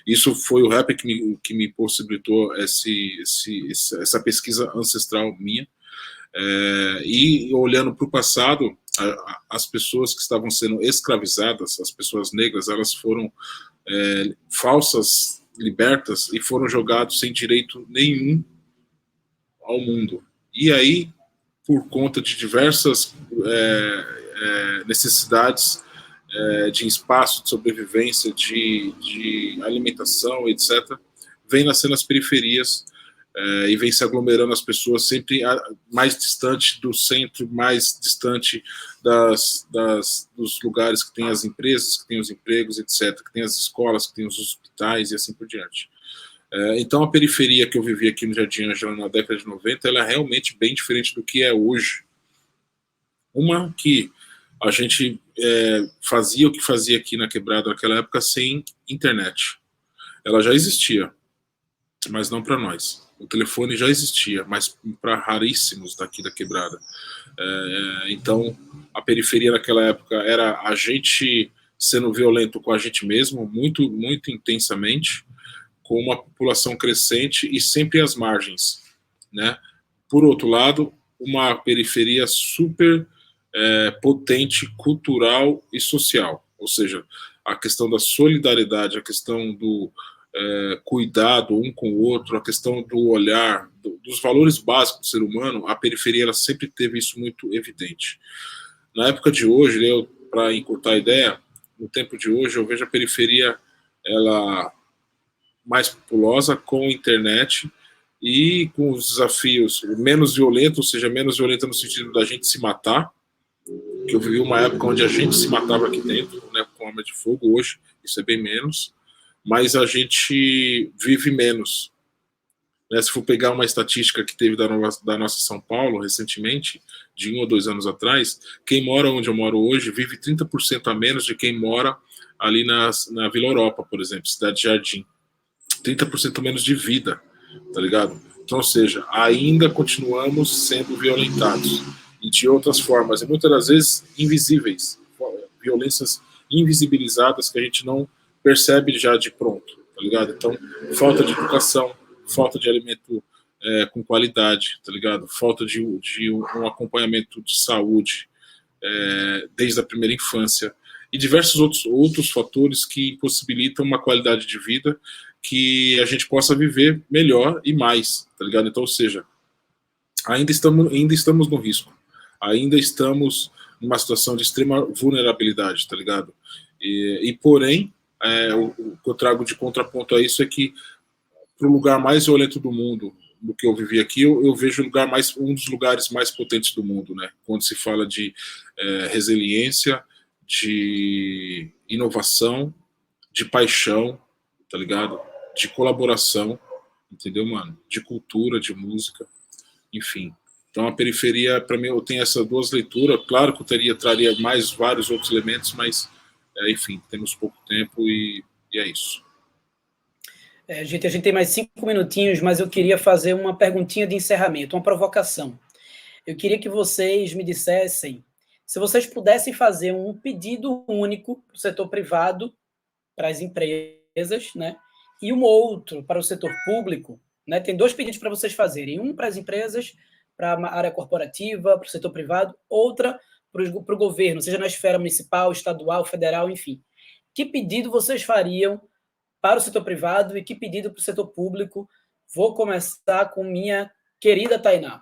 Speaker 3: Isso foi o rap que me possibilitou essa pesquisa ancestral minha. E olhando para o passado, as pessoas que estavam sendo escravizadas, as pessoas negras, elas foram falsas libertas e foram jogados sem direito nenhum ao mundo. E aí, por conta de diversas necessidades de espaço, de sobrevivência, de alimentação, etc., vem nascendo as periferias e vem se aglomerando as pessoas sempre mais distante do centro, mais distante dos lugares que tem as empresas, que tem os empregos, etc., que tem as escolas, que tem os hospitais e assim por diante. Então a periferia que eu vivi aqui no Jardim Ângela na década de 90, ela é realmente bem diferente do que é hoje. Uma que a gente fazia o que fazia aqui na Quebrada naquela época sem internet. Ela já existia, mas não para nós. O telefone já existia, mas para raríssimos daqui da Quebrada. Então, a periferia naquela época era a gente sendo violento com a gente mesmo, muito, muito intensamente, com uma população crescente e sempre às margens, né? Por outro lado, uma periferia super potente, cultural e social, ou seja, a questão da solidariedade, a questão do cuidado um com o outro, a questão do olhar, dos valores básicos do ser humano, a periferia ela sempre teve isso muito evidente. Na época de hoje, para encurtar a ideia, no tempo de hoje, eu vejo a periferia ela mais populosa, com internet e com os desafios menos violentos, ou seja, menos violenta no sentido da gente se matar, que eu vivi uma época onde a gente se matava aqui dentro, né, com arma de fogo. Hoje isso é bem menos, mas a gente vive menos. Né? Se for pegar uma estatística que teve da nossa São Paulo recentemente, de 1 ou 2 anos atrás, quem mora onde eu moro hoje vive 30% a menos de quem mora ali na Vila Europa, por exemplo, Cidade Jardim. 30% menos de vida, tá ligado? Então, ou seja, ainda continuamos sendo violentados. E de outras formas, e muitas das vezes invisíveis, violências invisibilizadas que a gente não percebe já de pronto, tá ligado? Então, falta de educação, falta de alimento com qualidade, tá ligado? Falta de um acompanhamento de saúde desde a primeira infância e diversos outros fatores que impossibilitam uma qualidade de vida que a gente possa viver melhor e mais, tá ligado? Então, ou seja, ainda estamos no risco, ainda estamos numa situação de extrema vulnerabilidade, tá ligado? E porém, o que eu trago de contraponto a isso é que para o lugar mais violento do mundo, do que eu vivi aqui, eu vejo um dos lugares mais potentes do mundo, né? Quando se fala de resiliência, de inovação, de paixão, tá ligado? De colaboração, entendeu, mano? De cultura, de música, enfim. Então a periferia, para mim, eu tenho essas duas leituras. Claro que eu traria mais vários outros elementos, mas, enfim, temos pouco tempo e é isso.
Speaker 1: Gente, a gente tem mais 5 minutinhos, mas eu queria fazer uma perguntinha de encerramento, uma provocação. Eu queria que vocês me dissessem se vocês pudessem fazer um pedido único para o setor privado, para as empresas, né? E um outro para o setor público, né? Tem 2 pedidos para vocês fazerem, um para as empresas, para a área corporativa, para o setor privado, outra para o governo, seja na esfera municipal, estadual, federal, enfim. Que pedido vocês fariam para o setor privado e que pedido para o setor público? Vou começar com minha querida Tainá.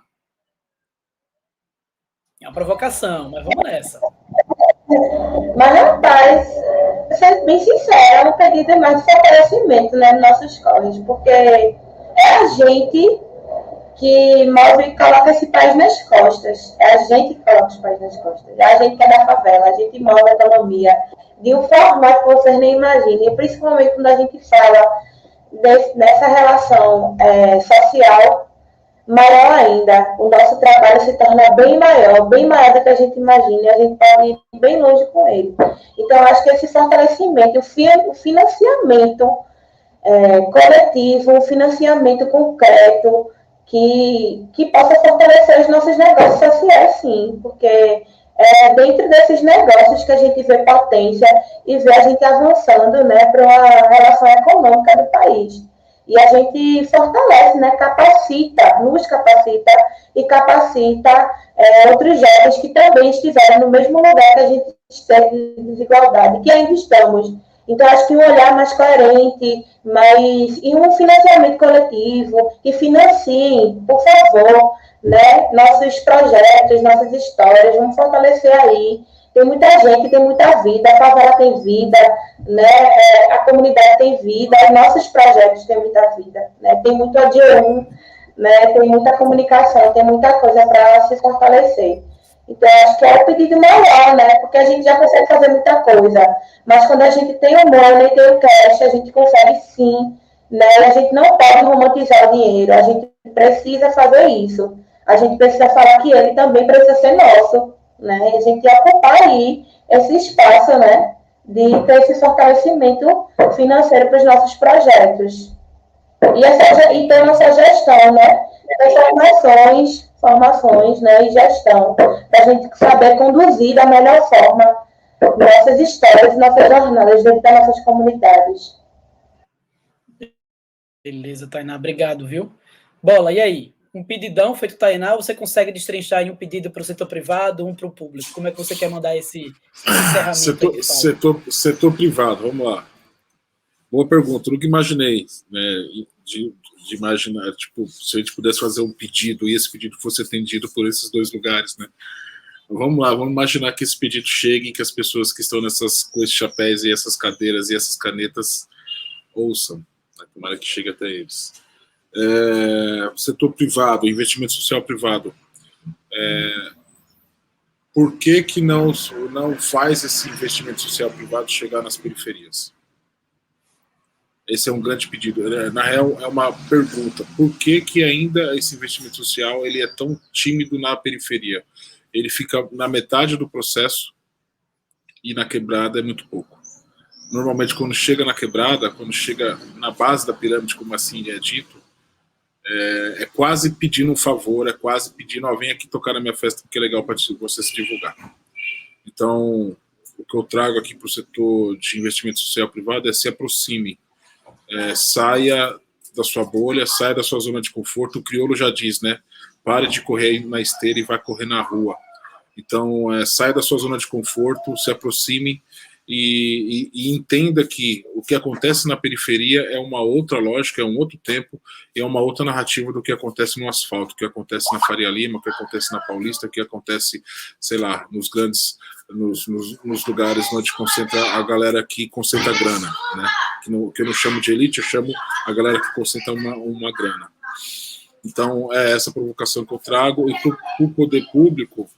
Speaker 1: É uma provocação, mas vamos nessa.
Speaker 2: Mas, rapaz, sendo bem sincera, é um pedido mais de fortalecimento, né, nos nossos corres, porque é a gente que move e coloca esse país nas costas. É a gente que coloca esse país nas costas. É a gente que é da favela, a gente move a economia de um formato que vocês nem imaginem. E principalmente quando a gente fala dessa relação social, maior ainda. O nosso trabalho se torna bem maior do que a gente imagina, e a gente pode ir bem longe com ele. Então, eu acho que esse fortalecimento, o financiamento coletivo, um financiamento concreto, que possa fortalecer os nossos negócios sociais, sim, porque é dentro desses negócios que a gente vê potência e vê a gente avançando, né, para uma relação econômica do país. E a gente fortalece, né, nos capacita e capacita outros jovens que também estiveram no mesmo lugar que a gente esteve de desigualdade, que ainda estamos. Então, acho que um olhar mais coerente, e um financiamento coletivo, que financiem, por favor, né, nossos projetos, nossas histórias, vamos fortalecer aí. Tem muita gente, tem muita vida, a favela tem vida, né, a comunidade tem vida, os nossos projetos têm muita vida, né, tem muito AD1, né, tem muita comunicação, tem muita coisa para se fortalecer. Então, acho que é o pedido maior, né? Porque a gente já consegue fazer muita coisa. Mas quando a gente tem o money, tem o cash, a gente consegue sim, né? A gente não pode romantizar o dinheiro. A gente precisa fazer isso. A gente precisa falar que ele também precisa ser nosso, né? E a gente ocupar aí esse espaço, né? De ter esse fortalecimento financeiro para os nossos projetos. E ter nossa gestão, né? Ter formações, né, e gestão, para a gente saber conduzir da melhor forma nossas histórias e nossas jornadas dentro das nossas comunidades.
Speaker 1: Beleza, Tainá, obrigado, viu? Bola, e aí? Um pedidão feito Tainá, você consegue destrinchar em um pedido para o setor privado, um para o público? Como é que você quer mandar esse encerramento?
Speaker 3: Setor privado, vamos lá. Boa pergunta, nunca imaginei, né, de imaginar, tipo, se a gente pudesse fazer um pedido e esse pedido fosse atendido por esses 2 lugares, né? Vamos lá, vamos imaginar que esse pedido chegue e que as pessoas que estão com esses chapéus e essas cadeiras e essas canetas ouçam, né? Tomara que chegue até eles. Setor privado, investimento social privado. por que não faz esse investimento social privado chegar nas periferias? Esse é um grande pedido. Na real, é uma pergunta. Por que ainda esse investimento social ele é tão tímido na periferia? Ele fica na metade do processo e na quebrada é muito pouco. Normalmente, quando chega na quebrada, quando chega na base da pirâmide, como assim é dito, é quase pedindo um favor, é quase pedindo, vem aqui tocar na minha festa porque é legal para você se divulgar. Então, o que eu trago aqui para o setor de investimento social privado é se aproxime, saia da sua bolha, saia da sua zona de conforto. O crioulo já diz, né? Pare de correr na esteira e vai correr na rua. Então, saia da sua zona de conforto, se aproxime e entenda que o que acontece na periferia é uma outra lógica, é um outro tempo, é uma outra narrativa do que acontece no asfalto, o que acontece na Faria Lima, o que acontece na Paulista, o que acontece, sei lá, nos grandes, nos lugares onde concentra a galera que concentra grana, né? Que eu não chamo de elite, eu chamo a galera que concentra uma grana. Então, é essa provocação que eu trago, e para o poder público,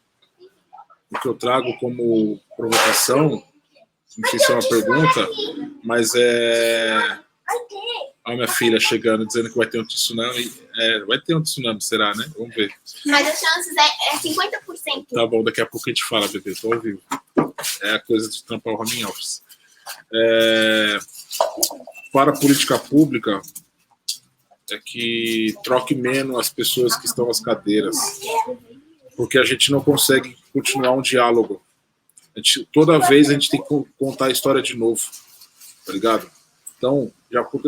Speaker 3: o que eu trago como provocação, não sei se é uma pergunta, mas Olha minha filha chegando, dizendo que vai ter um tsunami. Vai ter um tsunami, será, né? Vamos ver.
Speaker 4: Mas as chances é 50%.
Speaker 3: Tá bom, daqui a pouco a gente fala, bebê. Tô ao vivo. É a coisa de trampar o home office. Para a política pública, é que troque menos as pessoas que estão às cadeiras. Porque a gente não consegue continuar um diálogo. Toda vez a gente tem que contar a história de novo. Tá ligado? Então,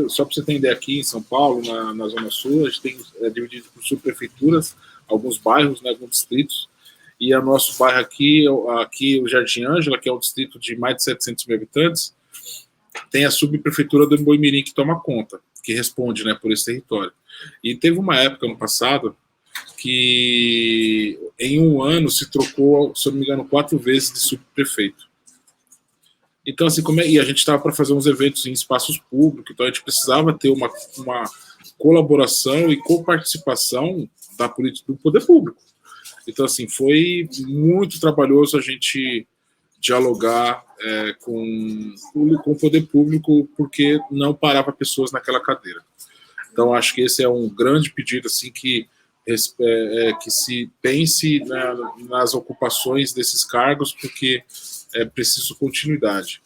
Speaker 3: só para você ter ideia, aqui em São Paulo, na Zona Sul, a gente tem dividido por subprefeituras, alguns bairros, né, alguns distritos, e o nosso bairro aqui, o Jardim Ângela, que é um distrito de mais de 700 mil habitantes, tem a subprefeitura do Boimirim que toma conta, que responde, né, por esse território. E teve uma época no passado que em um ano se trocou, se eu não me engano, 4 vezes de subprefeito. Então, assim, e a gente estava para fazer uns eventos em espaços públicos, então a gente precisava ter uma colaboração e coparticipação da política do poder público. Então, assim, foi muito trabalhoso a gente dialogar com o poder público, porque não parava pessoas naquela cadeira. Então, acho que esse é um grande pedido, assim, que se pense nas ocupações desses cargos, porque é preciso continuidade.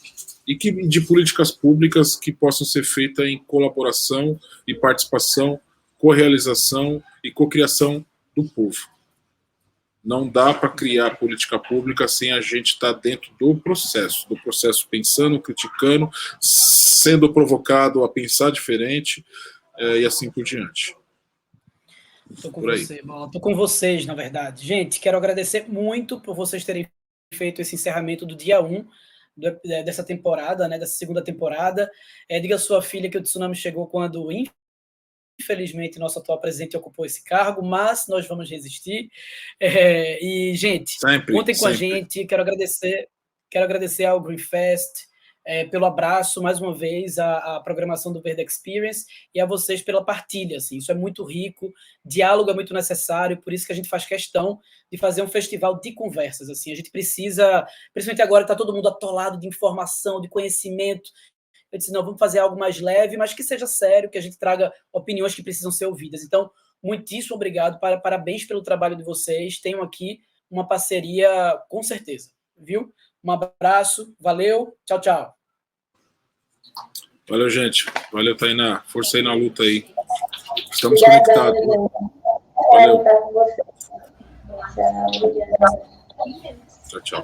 Speaker 3: E de políticas públicas que possam ser feitas em colaboração e participação, correalização e cocriação do povo. Não dá para criar política pública sem a gente estar dentro do processo pensando, criticando, sendo provocado a pensar diferente e assim por diante.
Speaker 1: Estou com você, Bola. Estou com vocês, na verdade. Gente, quero agradecer muito por vocês terem feito esse encerramento do dia 1 dessa temporada, né, dessa segunda temporada. Diga à sua filha que o tsunami chegou quando, infelizmente, nosso atual presidente ocupou esse cargo, mas nós vamos resistir. E, gente, contem com a gente. Quero agradecer ao Greenfest, pelo abraço, mais uma vez, a programação do Verde Experience e a vocês pela partilha. Assim, isso é muito rico, diálogo é muito necessário, por isso que a gente faz questão de fazer um festival de conversas. Assim, a gente precisa, principalmente agora que está todo mundo atolado de informação, de conhecimento, eu disse, não, vamos fazer algo mais leve, mas que seja sério, que a gente traga opiniões que precisam ser ouvidas. Então, muitíssimo obrigado, parabéns pelo trabalho de vocês, tenham aqui uma parceria com certeza, viu? Um abraço, valeu, tchau, tchau.
Speaker 3: Valeu, gente. Valeu, Tainá. Força aí na luta aí. Estamos conectados. Valeu. Tchau, tchau.